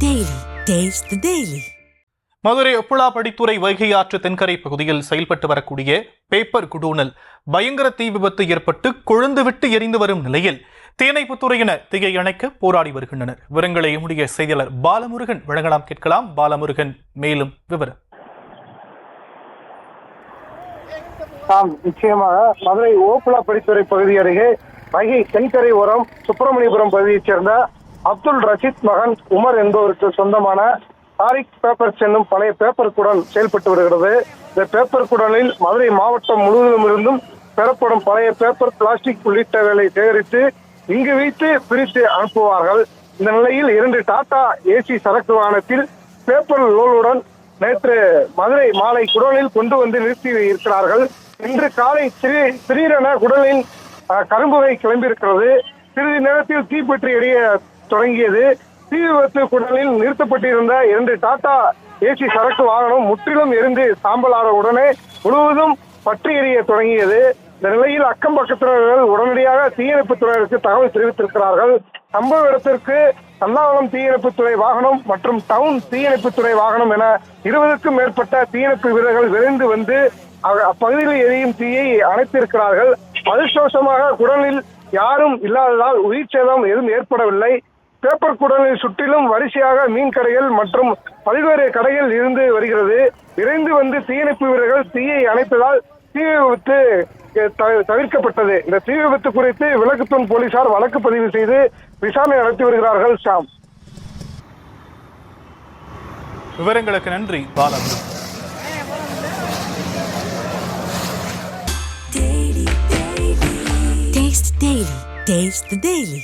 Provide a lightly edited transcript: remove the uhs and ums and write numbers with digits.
Daily. Taste the Daily. Madurai ஒப்புலாபடித்துறை Vaigai ஆற்று தென்கரை பகுதியில் செயல்பட்டு வரக்கூடிய பேப்பர் குடோனில் பயங்கர தீ விபத்து ஏற்பட்டு கொழுந்துவிட்டு எரிந்து வரும் நிலையில் தீயணைப்புத்துறையினர் தீயை அணைக்க போராடி வருகின்றனர். விவரங்களை நம்முடைய செய்தியாளர் பாலமுருகன் வழங்கலாம். கேட்கலாம். பாலமுருகன், மேலும் விவரம். நிச்சயமாக மதுரை ஓப்புலாபடித்துறை பகுதி அருகே வைகை தென்கரை ஓரம் சுப்பிரமணியபுரம் பகுதியைச் சேர்ந்த அப்துல் ரஷீத் மகன் உமர் என்பவருக்கு சொந்தமான தாரிக் பேப்பர்ஸ் என்னும் பழைய பேப்பர் குடோன் செயல்பட்டு வருகிறது. இந்த பேப்பர் குடோனில் மதுரை மாவட்டம் முழுவதும் இருந்தும் பெறப்படும் பழைய பேப்பர், பிளாஸ்டிக் உள்ளிட்டவைகளை சேகரித்து இங்கு வைத்து பிரித்து அனுப்புவார்கள். இந்த நிலையில் 2 டாடா ஏசி சரக்கு வாகனத்தில் பேப்பர் லோடுடன் நேற்று மதுரை மாலை குடோனில் கொண்டு வந்து நிறுத்தி இருக்கிறார்கள். இன்று காலை திடீரென குடலின் கரும்புகை கிளம்பியிருக்கிறது. சிறிது நேரத்தில் தீப்பற்றி எரிய தொடங்கியது. தீ விபத்து குடலில் நிறுத்தப்பட்டிருந்த 2 டாடா ஏசி சரக்கு வாகனம் முற்றிலும் எரிந்து சாம்பலான உடனே முழுவதும் பற்றி எரிய தொடங்கியது. இந்த நிலையில் அக்கம் பக்கத்தினர்கள் உடனடியாக தீயணைப்புத்துறையினருக்கு தகவல் தெரிவித்திருக்கிறார்கள். சம்பவ இடத்திற்கு தல்லாவளம் தீயணைப்புத்துறை வாகனம் மற்றும் டவுன் தீயணைப்புத்துறை வாகனம் என 20க்கும் மேற்பட்ட தீயணைப்பு வீரர்கள் விரைந்து வந்து அப்பகுதியில் எரியும் தீயை அணைத்திருக்கிறார்கள். அதிர்ஷ்டவசமாக குடலில் யாரும் இல்லாததால் உயிர் சேதம் எதுவும் ஏற்படவில்லை. பேப்பர் குடலில் சுற்றிலும் வரிசையாக மீன் கடைகள் மற்றும் பல்வேறு கடைகள் இருந்து வருகிறது. விரைந்து வந்து தீயணைப்பு வீரர்கள் தீயை அணைத்ததால் தீ விபத்து தவிர்க்கப்பட்டது. இந்த தீ விபத்து குறித்து விளக்குத்தூண் போலீசார் வழக்கு பதிவு செய்து விசாரணை நடத்தி வருகிறார்கள். ஷாம், விவரங்களுக்கு நன்றி பாலமுருகன். Taste the Daily.